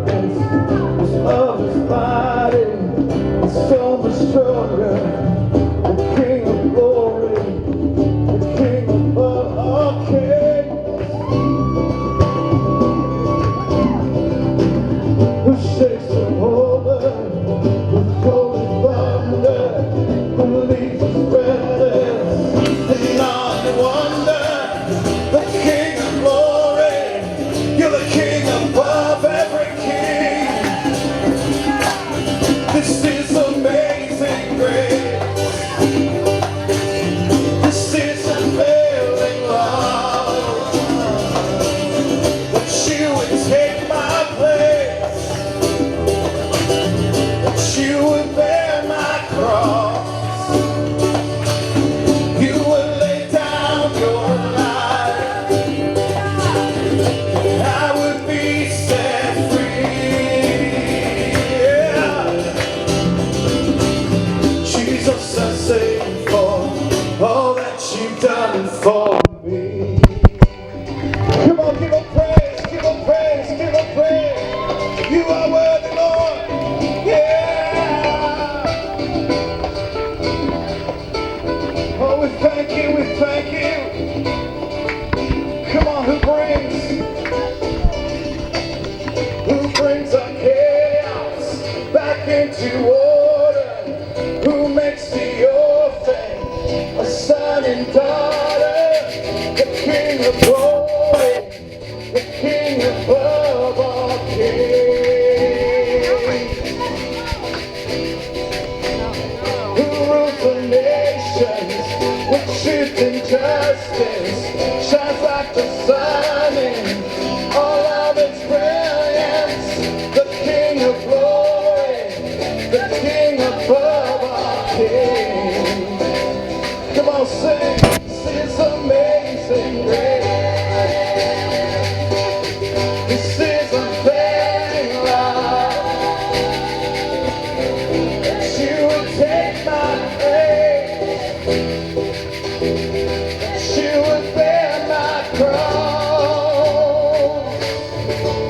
darkness. His love is mighty, it's so much stronger. The King of glory, the King above all kings, who shakes the whole earth with holy thunder, who leaves us breathless in awe and wonder. The King of glory, you're the King above every king. This is amazing grace. This is unfailing love. That you would take my place, that you would bear my cross, you would lay down your life, and I would be set free. Yeah. Jesus, I say for all that you've done for me. Come on, give him praise, give him praise, give him praise. You are worthy, Lord. Yeah. Oh, we thank you, we thank you. Come on, who brings our chaos back into order? Who makes the orphan a son and daughter? The King of glory, the King above all kings, who rules the nations with truth and justice, shines like the sun in all of its brilliance. The King of glory, the King above all kings. Come on, sing. This is amazing grace. This is unfailing love. That you would take my place, that you would bear my cross,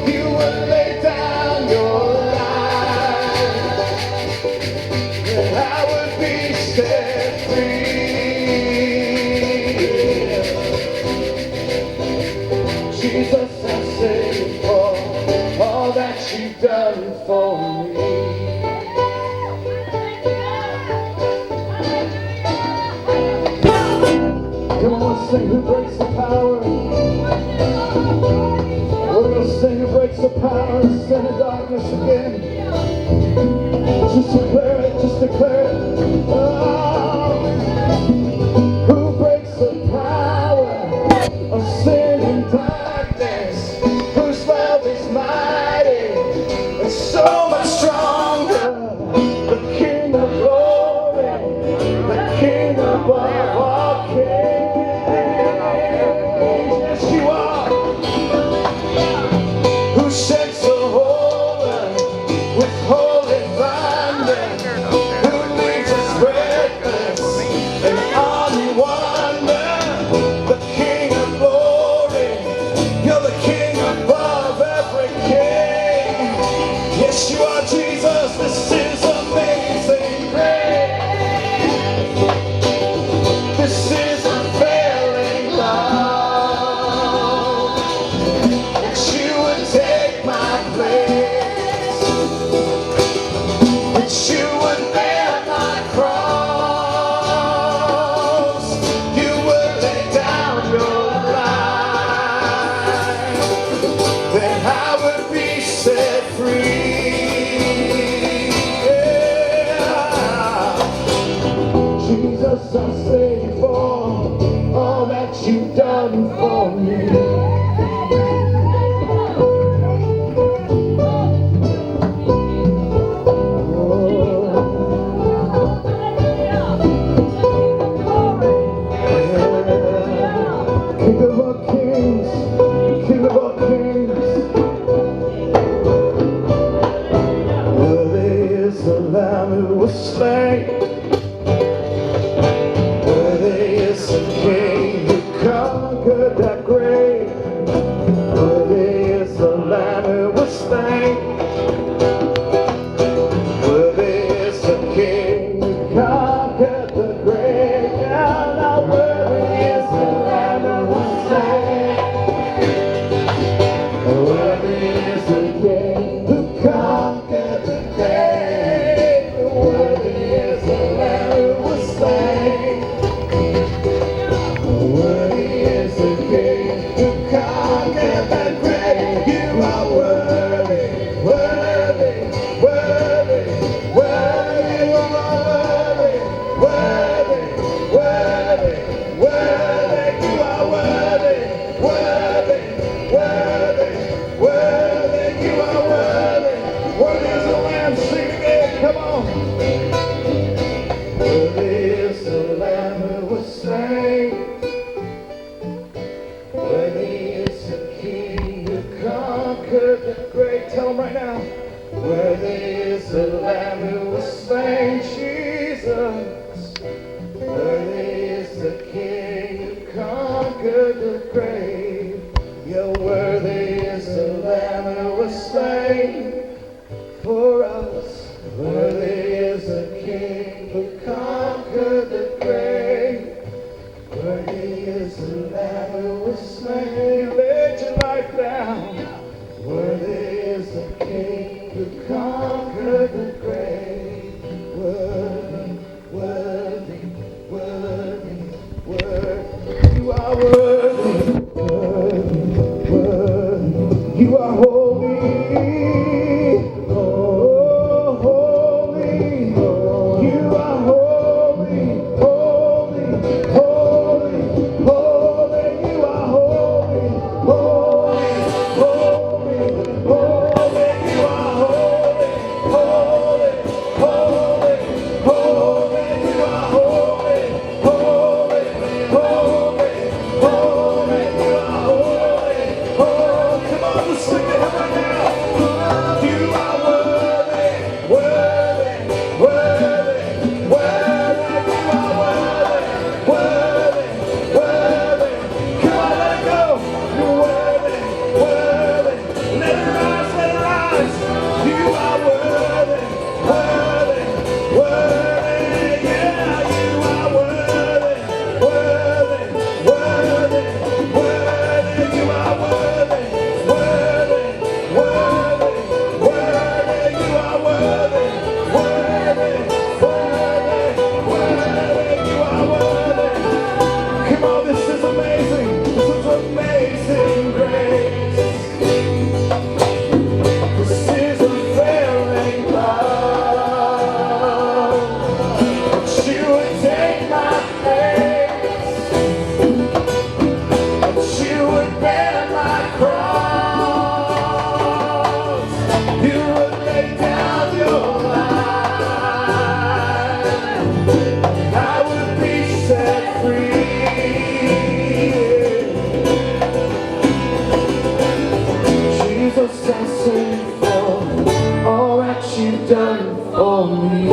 you would lay down your life, that I would be set free. Jesus, I say for all that you've done for me. Come on, let's sing who breaks the power. We're gonna sing who breaks the power and sin and darkness again. Just declare it, just declare it. Oh, who breaks the power of sin and darkness? Whose love is mighty and so much stronger? The King of glory, the King above all kings. Yes, you are. Who shakes the whole earth with holy thunder? Who leaves us breathless in awe and wonder? The King of glory, you're the King above every king. Yes, you are, Jesus. This is amazing grace. This is unfailing love. That you would take my place, that you would bear my cross, you would lay down your life, that I would be set free. Yeah. Jesus, I say for all that you've done for me. King of all kings, King of all kings. Worthy is the Lamb who was slain. Worthy is the King who conquered that grave. Worthy is the Lamb who was slain. Tell them right now. Worthy is the Lamb who was slain, Jesus. Worthy is the King who conquered the grave. Yeah, worthy is the Lamb who was slain for us. Worthy is the King who conquered the grave. Worthy is the Lamb who was slain. You laid your life down. Worthy is the King who conquered the grave. Worthy, worthy, worthy, worthy. You are worthy, worthy, worthy. You are holy. Oh, holy. You are holy, holy, holy, holy. You are holy, holy, holy, holy. You are holy, holy, holy, holy. You are holy, holy, holy, holy. You are holy, holy. Come on, let's sing to him right now. You are worthy, worthy, worthy, worthy. You are worthy, worthy, worthy. Come on, let it go. You're worthy, worthy. Let it rise, let it rise. You are worthy, worthy, worthy. Yeah, you are worthy, worthy, worthy, worthy. You are worthy, worthy, worthy, worthy. You are worthy, worthy, worthy, worthy. You are worthy. Come on, this is amazing. This is amazing grace. This is unfailing love. That you would take my place. That you would bear my cross. You would lay down your life. I would be set free. Jesus, I sing for all that you've done for me.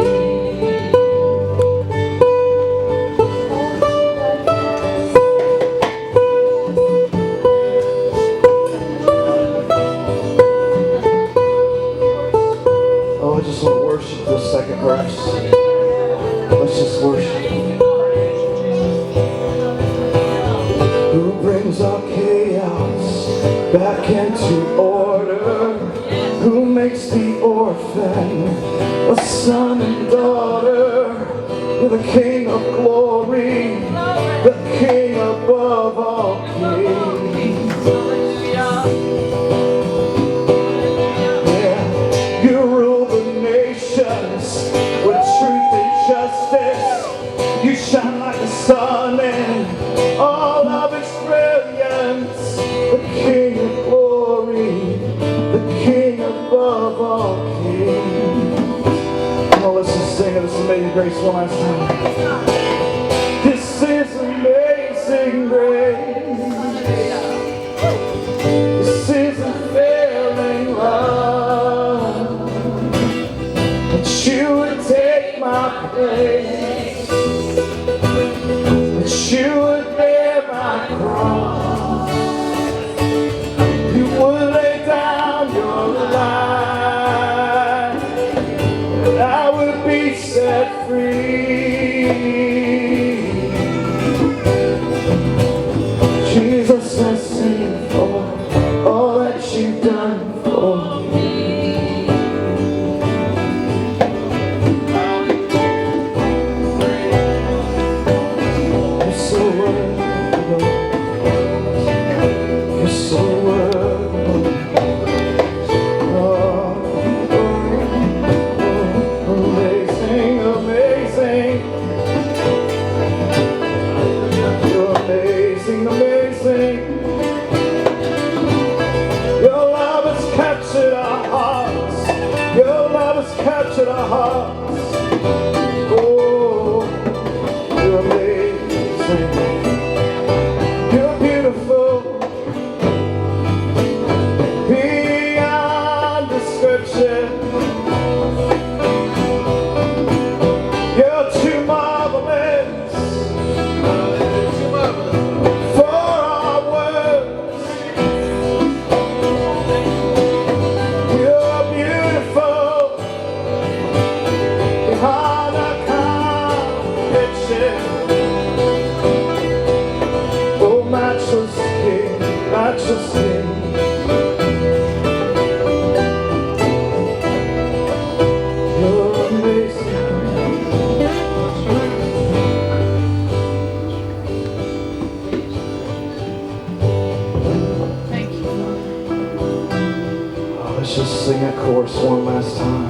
Oh, I just want to worship this second verse. Let's just worship. Who brings our chaos back into order? Who makes the orphan a son and daughter? You're the King of glory, the King above all kings. Yeah, you rule the nations with truth and justice. You shine like the sun in all of its brilliance. The King of glory, the King above all kings. Come on, let's just sing this amazing grace one last time. This is amazing grace. This is unfailing love. That you would take my place. That you would bear my cross. You would lay down your life. And I would be set free. Jesus, I sing for all that you've done for me. You're so worthy, you're so worthy. Oh, oh, oh, amazing, amazing. You're amazing, amazing. Your love has captured our hearts. Your love has captured our hearts. Oh, you're amazing. You're beautiful beyond description. You're too marvelous for our words. You're beautiful behind our conviction. Oh, matchless King, matchless King. You're amazing. Thank you, Father. Oh, let's just sing that chorus one last time.